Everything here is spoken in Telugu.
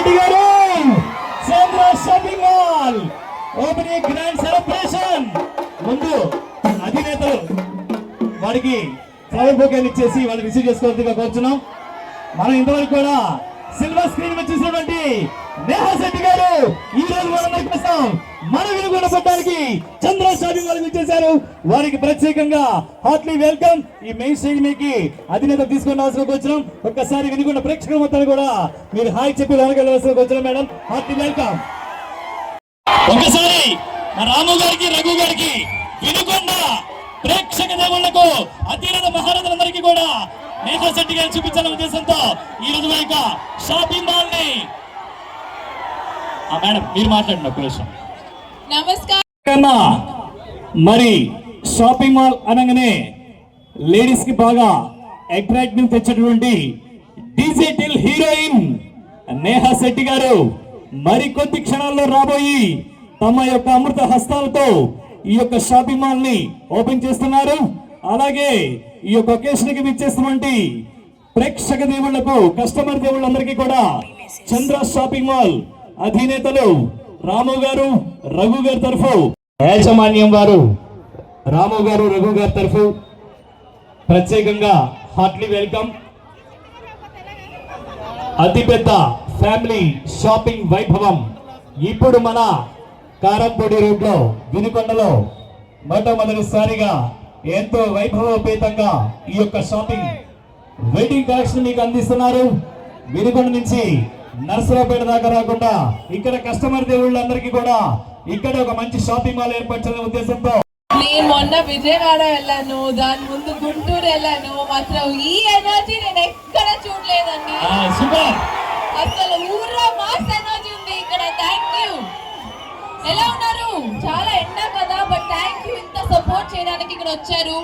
రెడ్డి గారు Chandra shopping mall opening grand celebration ముందు అధినేతలు వారికి ఫ్లవర్ బొకేలు ఇచ్చేసి వాళ్ళు రిసీవ్ చేసుకోవాల్సిందిగా కోరుచున్నాం. మనం ఇంతవరకు కూడా సిల్వర్ స్క్రీన్ మీద చూసినటువంటి నేహా శెట్టి గారు ఈ రోజు మన కోసం మన వినుగొండ పట్టడానికి చంద్ర షాపింగ్ మాల్ ఇచ్చేశారు. వారికి ప్రత్యేకంగా హార్ట్లీ వెల్కమ్. ఈ మెయిన్ స్టేజ్ మీకి అధినేత తీసుకుని రావాల్సిన వచ్చినాం. ఒక్కసారి వినుగొండ ప్రేక్షకుల మొత్తాన్ని కూడా మీరు హాయ్ చెప్పి వెనకెళ్ళవలసిన వచ్చినాం. Madam heartily welcome. ఒకసారి రాము గారికి రఘు గారికి వినుగొండ ప్రేక్షక దేవుళ్లకు అధినేత మహారాజులందరికీ కూడా నేహా శెట్టి గారిని చూపించాలనే ఉద్దేశంతో ఈ రోజు యొక్క షాపింగ్ మాల్ ని మేడం మీరు మాట్లాడండి ఒక నిమిషం. నమస్కారం. మరి షాపింగ్ మాల్ అనగానే లేడీస్ కి బాగా అట్రాక్టివ్ తెచ్చేటువంటి డిజిటల్ హీరోయిన్ నేహా శెట్టి గారు మరి కొద్ది క్షణాల్లో రాబోయి తమ యొక్క అమృత హస్తాలతో ఈ యొక్క షాపింగ్ మాల్ ని ఓపెన్ చేస్తున్నారు. అలాగే ఈ యొక్క ఒకేషన్ కి విచ్చేస్తున్నటువంటి ప్రేక్షక దేవుళ్లకు కస్టమర్ దేవుళ్ళందరికీ కూడా చంద్ర షాపింగ్ మాల్ అధినేతలు రాము గారు రఘు గారి తరఫు యాజమాన్యం వారు రాము గారు రఘు గారి తరఫు ప్రత్యేకంగా హార్ట్లీ వెల్కమ్. అతిపెద్ద ఫ్యామిలీ షాపింగ్ వైభవం ఇప్పుడు మన కారంపొడి రోడ్ లో వినుకొండలో మొట్టమొదటిసారిగా ఎంతో వైభవోపేతంగా ఈ యొక్క షాపింగ్ వెడ్డింగ్ కలెక్షన్ మీకు అందిస్తున్నారు. వినుకొండ నుంచి నర్సరావుపేట దాకా రాకుండా ఇక్కడ కస్టమర్ దేవుళ్ళందరికీ కూడా ఇక్కడ ఒక మంచి షాపింగ్ మాల్ ఏర్పరచాలనే ఉద్దేశంతో నేను మొన్న విజయవాడ వెళ్ళాను, దాని ముందు గుంటూరు వెళ్ళాను. మాత్రం ఈ ఎనర్జీ నేను ఎక్కడ చూడలేదండి. అసలు ఊర్లో మాస్ ఎనర్జీ ఉంది ఇక్కడ. Thank you. ఎలా ఉన్నారు? చాలా ఎండ కదా, బట్ థ్యాంక్ యూ ఇంత సపోర్ట్ చేయడానికి ఇక్కడ వచ్చారు.